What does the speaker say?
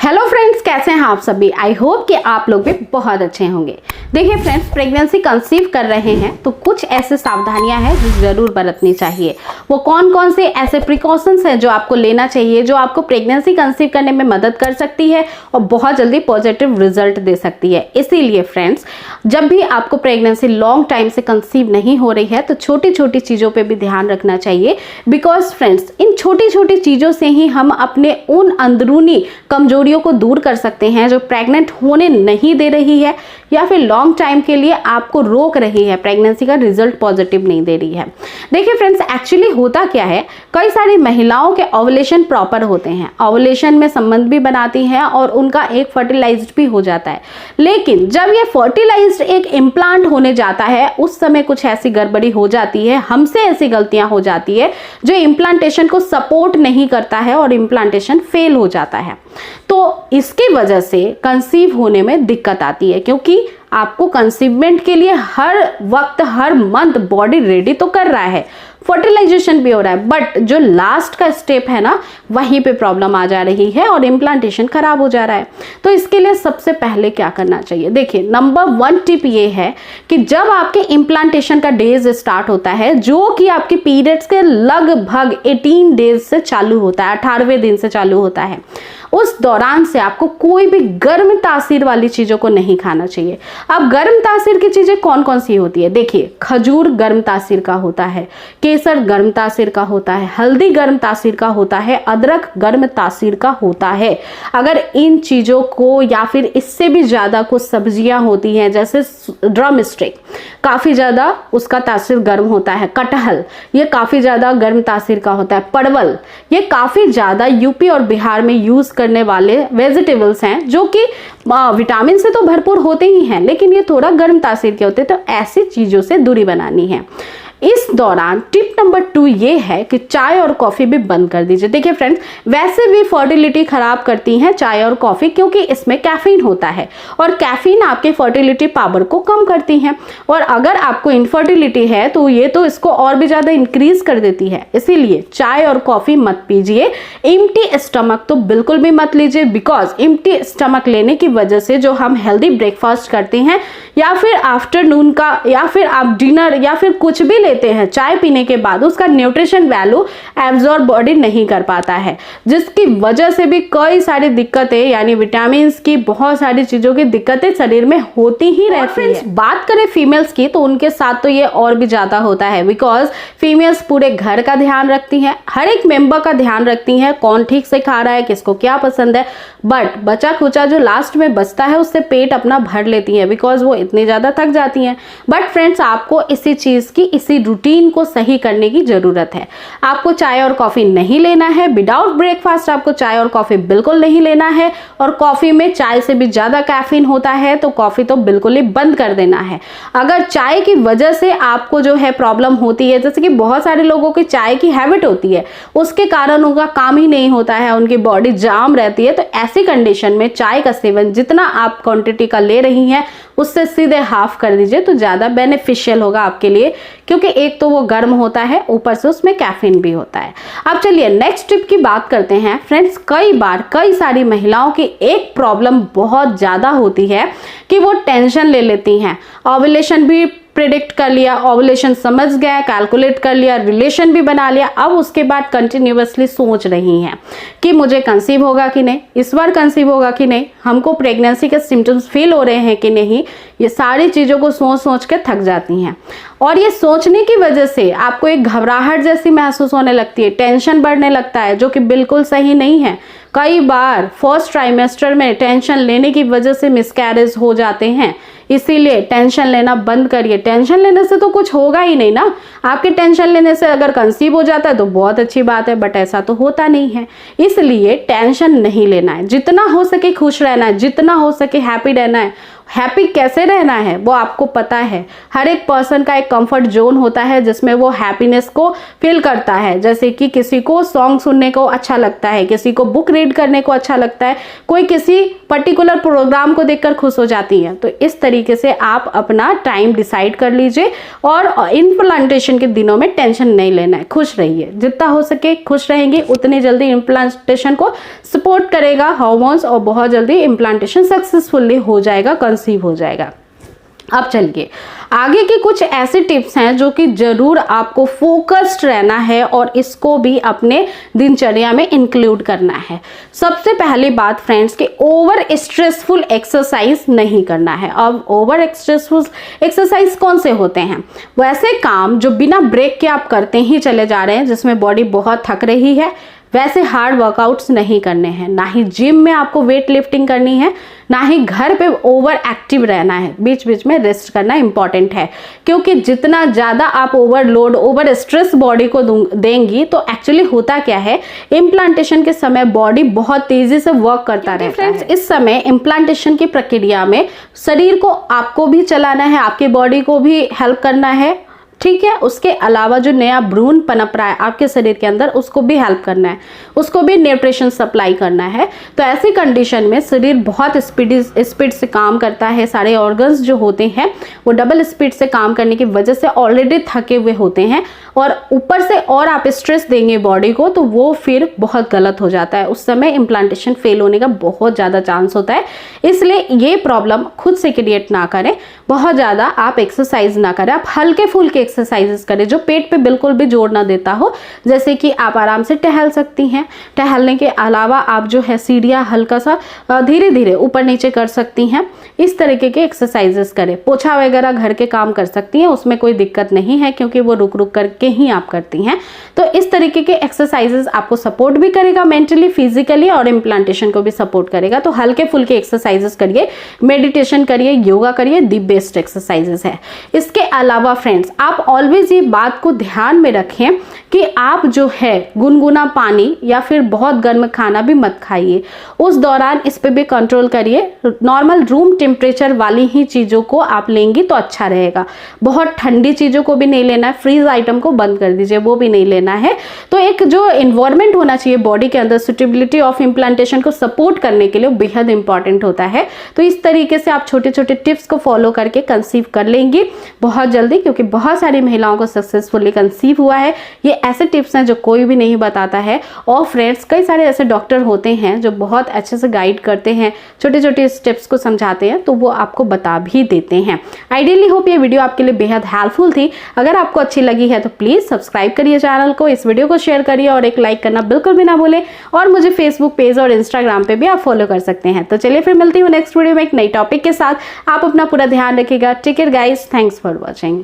Hello friends, कैसे हैं आप सभी। आई होप कि आप लोग भी बहुत अच्छे होंगे। देखिए फ्रेंड्स, प्रेगनेंसी कंसीव कर रहे हैं तो कुछ ऐसे सावधानियां हैं जो जरूर बरतनी चाहिए। वो कौन कौन से ऐसे प्रिकॉशंस हैं जो आपको लेना चाहिए, जो आपको प्रेगनेंसी कंसीव करने में मदद कर सकती है और बहुत जल्दी पॉजिटिव रिजल्ट दे सकती है। इसीलिए फ्रेंड्स, जब भी आपको प्रेगनेंसी लॉन्ग टाइम से कंसीव नहीं हो रही है तो छोटी छोटी चीज़ों पर भी ध्यान रखना चाहिए। बिकॉज फ्रेंड्स, इन छोटी छोटी चीज़ों से ही हम अपने उन अंदरूनी कमजोरियों को दूर कर सकते हैं जो प्रेग्नेंट होने नहीं दे रही है या फिर लॉन्ग टाइम के लिए आपको रोक रही है, प्रेगनेंसी का रिजल्ट पॉजिटिव नहीं दे रही है। देखिए फ्रेंड्स, एक्चुअली होता क्या है, कई सारी महिलाओं के ओवुलेशन प्रॉपर होते हैं, ओवुलेशन में संबंध भी बनाती हैं और उनका एक फर्टिलाइज्ड भी हो जाता है। लेकिन जब ये फर्टिलाइज्ड एक इम्प्लांट होने जाता है उस समय कुछ ऐसी गड़बड़ी हो जाती है, हमसे ऐसी गलतियां हो जाती है जो इम्प्लांटेशन को सपोर्ट नहीं करता है और इम्प्लांटेशन फेल हो जाता है। तो इसकी वजह से कंसीव होने में दिक्कत आती है, क्योंकि आपको कंसीवमेंट के लिए हर वक्त हर मंथ बॉडी रेडी तो कर रहा है, फर्टिलाइजेशन भी हो रहा है, बट जो लास्ट का स्टेप है ना, वहीं पे प्रॉब्लम आ जा रही है और इम्प्लांटेशन खराब हो जा रहा है। तो इसके लिए सबसे पहले क्या करना चाहिए, देखिए नंबर 1 टिप ये है कि जब आपके इम्प्लांटेशन का डेज स्टार्ट होता है, जो कि आपके पीरियड्स के लगभग 18 डेज से चालू होता है, 18वें दिन से चालू होता है, उस दौरान से आपको कोई भी गर्म तासीर वाली चीजों को नहीं खाना चाहिए। अब गर्म तासीर की चीजें कौन कौन सी होती है, देखिए खजूर गर्म तासीर का होता है, केसर गर्म तासीर का होता है, हल्दी गर्म तासीर का होता है, अदरक गर्म तासीर का होता है। अगर इन चीजों को या फिर इससे भी ज्यादा कुछ सब्जियां होती हैं जैसे ड्रम स्टिक, काफी ज्यादा उसका तासीर गर्म होता है, कटहल ये काफी ज्यादा गर्म तासीर का होता है, परवल ये काफी ज्यादा यूपी और बिहार में यूज करने वाले वेजिटेबल्स हैं जो कि विटामिन से तो भरपूर होते ही हैं, लेकिन ये थोड़ा गर्म तासीर के होते हैं। तो ऐसी चीजों से दूरी बनानी है। इस दौरान टिप नंबर 2 ये है कि चाय और कॉफी भी बंद कर दीजिए। देखिए फ्रेंड्स, वैसे भी फर्टिलिटी खराब करती हैं चाय और कॉफी, क्योंकि इसमें कैफीन होता है और कैफीन आपके फर्टिलिटी पावर को कम करती है, और अगर आपको इनफर्टिलिटी है तो ये तो इसको और भी ज्यादा इंक्रीज कर देती है। इसीलिए चाय और कॉफी मत पीजिए। एम्प्टी स्टमक तो बिल्कुल भी मत लीजिए, बिकॉज एम्प्टी स्टमक लेने की वजह से जो हम हेल्दी ब्रेकफास्ट करते हैं या फिर आफ्टरनून का या फिर आप डिनर या फिर कुछ भी लेते हैं चाय पीने के बाद, उसका न्यूट्रिशन वैल्यू एब्जॉर्ब बॉडी नहीं कर पाता है, जिसकी वजह से भी कई सारी दिक्कतें यानी विटामिन की बहुत सारी चीजों की दिक्कतें शरीर में होती ही रहती है। बात करें फीमेल्स की तो उनके साथ तो ये और भी ज्यादा होता है, बिकॉज फीमेल्स पूरे घर का ध्यान रखती हैं, हर एक मेंबर का ध्यान रखती हैं, कौन ठीक से खा रहा है, किसको क्या पसंद है, बट बचा खुचा जो लास्ट में बचता है उससे पेट अपना भर लेती है, बिकॉज वो इतनी ज्यादा थक जाती हैं। बट फ्रेंड्स, आपको इसी चीज की इसी रूटीन को सही करने की जरूरत है। आपको चाय और कॉफी नहीं लेना है, विदाउट ब्रेकफास्ट आपको चाय और कॉफी बिल्कुल नहीं लेना है, और कॉफी में चाय से भी ज्यादा कैफीन होता है तो कॉफी तो बिल्कुल ही बंद कर देना है। अगर चाय की वजह से आपको जो है प्रॉब्लम होती है, जैसे कि बहुत सारे लोगों की चाय की हैबिट होती है, उसके कारण उनका काम ही नहीं होता है, उनकी बॉडी जाम रहती है, तो ऐसी कंडीशन में चाय का सेवन जितना आप क्वांटिटी का ले रही हैं उससे सीधे हाफ कर दीजिए तो ज्यादा बेनिफिशियल होगा आपके लिए, क्योंकि एक तो वो गर्म होता है, ऊपर से उसमें कैफीन भी होता है। अब चलिए नेक्स्ट टिप की बात करते हैं। फ्रेंड्स, कई सारी महिलाओं की एक प्रॉब्लम बहुत ज्यादा होती है कि वो टेंशन ले लेती हैं। ओवुलेशन भी प्रिडिक्ट कर लिया, ओवुलेशन समझ गया, कैलकुलेट कर लिया, रिलेशन भी बना लिया, अब उसके बाद कंटिन्यूअसली सोच रही हैं कि मुझे कंसीव होगा कि नहीं, इस बार कंसीव होगा कि नहीं, हमको प्रेगनेंसी के सिम्टम्स फील हो रहे हैं कि नहीं। ये सारी चीज़ों को सोच सोच के थक जाती हैं, और ये सोचने की वजह से आपको एक घबराहट जैसी महसूस होने लगती है, टेंशन बढ़ने लगता है, जो कि बिल्कुल सही नहीं है। कई बार फर्स्ट ट्राइमेस्टर में टेंशन लेने की वजह से मिसकैरेज हो जाते हैं, इसीलिए टेंशन लेना बंद करिए। टेंशन लेने से तो कुछ होगा ही नहीं ना, आपके टेंशन लेने से अगर कंसीव हो जाता है तो बहुत अच्छी बात है, बट ऐसा तो होता नहीं है। इसलिए टेंशन नहीं लेना है, जितना हो सके खुश रहना है, जितना हो सके हैप्पी रहना है, हैप्पी कैसे रहना है वो आपको पता है। हर एक पर्सन का एक कंफर्ट जोन होता है जिसमें वो हैप्पीनेस को फील करता है। जैसे कि किसी को सॉन्ग सुनने को अच्छा लगता है, किसी को बुक रीड करने को अच्छा लगता है, कोई किसी पर्टिकुलर प्रोग्राम को देखकर खुश हो जाती है। तो इस तरीके से आप अपना टाइम डिसाइड कर लीजिए और इम्प्लांटेशन के दिनों में टेंशन नहीं लेना है, खुश रहिए। जितना हो सके खुश रहेंगे उतनी जल्दी इम्प्लांटेशन को सपोर्ट करेगा हार्मोन्स और बहुत जल्दी इम्प्लांटेशन सक्सेसफुली हो जाएगा, कंसीव हो जाएगा। अब चलिए आगे की कुछ ऐसे टिप्स हैं जो कि जरूर आपको फोकस्ड रहना है और इसको भी अपने दिनचर्या में इंक्लूड करना है। सबसे पहली बात फ्रेंड्स कि ओवर स्ट्रेसफुल एक्सरसाइज नहीं करना है। अब ओवर स्ट्रेसफुल एक्सरसाइज कौन से होते हैं? वैसे काम जो बिना ब्रेक के आप करते ही चले जा रहे हैं, जिसमें बॉडी बहुत थक रही है, वैसे हार्ड वर्कआउट्स नहीं करने हैं। ना ही जिम में आपको वेट लिफ्टिंग करनी है, ना ही घर पे ओवर एक्टिव रहना है। बीच बीच में रेस्ट करना इंपॉर्टेंट है, क्योंकि जितना ज़्यादा आप ओवरलोड, ओवर स्ट्रेस बॉडी को देंगी तो एक्चुअली होता क्या है, इम्प्लांटेशन के समय बॉडी बहुत तेजी से वर्क करता रहता है। इस समय इम्प्लांटेशन की प्रक्रिया में शरीर को आपको भी चलाना है, आपकी बॉडी को भी हेल्प करना है, ठीक है। उसके अलावा जो नया भ्रूण पनप रहा है आपके शरीर के अंदर, उसको भी हेल्प करना है, उसको भी न्यूट्रिशन सप्लाई करना है। तो ऐसी कंडीशन में शरीर बहुत स्पीड से काम करता है। सारे ऑर्गन्स जो होते हैं वो डबल स्पीड से काम करने की वजह से ऑलरेडी थके हुए होते हैं, और ऊपर से और आप स्ट्रेस देंगे बॉडी को तो वो फिर बहुत गलत हो जाता है। उस समय इम्प्लांटेशन फेल होने का बहुत ज़्यादा चांस होता है। इसलिए ये प्रॉब्लम खुद से क्रिएट ना करें, बहुत ज़्यादा आप एक्सरसाइज ना करें, आप हल्के फुल्के एक्सरसाइजेस करें जो पेट पे बिल्कुल भी जोर ना देता हो। जैसे कि आप आराम से टहल सकती हैं, टहलने के अलावा आप जो है सीढ़ियाँ हल्का सा धीरे धीरे ऊपर नीचे कर सकती हैं। इस तरीके के एक्सरसाइजेस करें। पोछा वगैरह घर के काम कर सकती हैं, उसमें कोई दिक्कत नहीं है क्योंकि वो रुक रुक करके ही आप करती हैं। तो इस तरीके के एक्सरसाइजेस आपको सपोर्ट भी करेगा मेंटली, फिजिकली, और इम्प्लांटेशन को भी सपोर्ट करेगा। तो हल्के फुल्के एक्सरसाइजेस करिए, मेडिटेशन करिए, योगा करिए, दी बेस्ट एक्सरसाइजेस है। इसके अलावा फ्रेंड्स आप ऑलवेज ये बात को ध्यान में रखें कि आप जो है गुनगुना पानी या फिर बहुत गर्म खाना भी मत खाइए। उस दौरान इस पे भी कंट्रोल करिए। नॉर्मल रूम टेम्परेचर वाली ही चीज़ों को आप लेंगी तो अच्छा रहेगा। बहुत ठंडी चीज़ों को भी नहीं लेना है, फ्रीज आइटम को बंद कर दीजिए, वो भी नहीं लेना है। तो एक जो इन्वायरमेंट होना चाहिए बॉडी के अंदर सुटेबिलिटी ऑफ इम्प्लांटेशन को सपोर्ट करने के लिए, बेहद इंपॉर्टेंट होता है। तो इस तरीके से आप छोटे छोटे टिप्स को फॉलो करके कंसीव कर लेंगी बहुत जल्दी, क्योंकि बहुत सारी महिलाओं को सक्सेसफुली कंसीव हुआ है। ये ऐसे टिप्स हैं जो कोई भी नहीं बताता है। और फ्रेंड्स कई सारे ऐसे डॉक्टर होते हैं जो बहुत अच्छे से गाइड करते हैं, छोटे छोटे स्टेप्स को समझाते हैं, तो वो आपको बता भी देते हैं। आइडियली होप ये वीडियो आपके लिए बेहद हेल्पफुल थी। अगर आपको अच्छी लगी है तो प्लीज़ सब्सक्राइब करिए चैनल को, इस वीडियो को शेयर करिए और एक लाइक करना बिल्कुल भी ना भूलें। और मुझे फेसबुक पेज और इंस्टाग्राम पे भी आप फॉलो कर सकते हैं। तो चलिए फिर मिलती हूँ नेक्स्ट वीडियो में एक नई टॉपिक के साथ। आप अपना पूरा ध्यान रखिएगा। Take care guys, thanks for watching.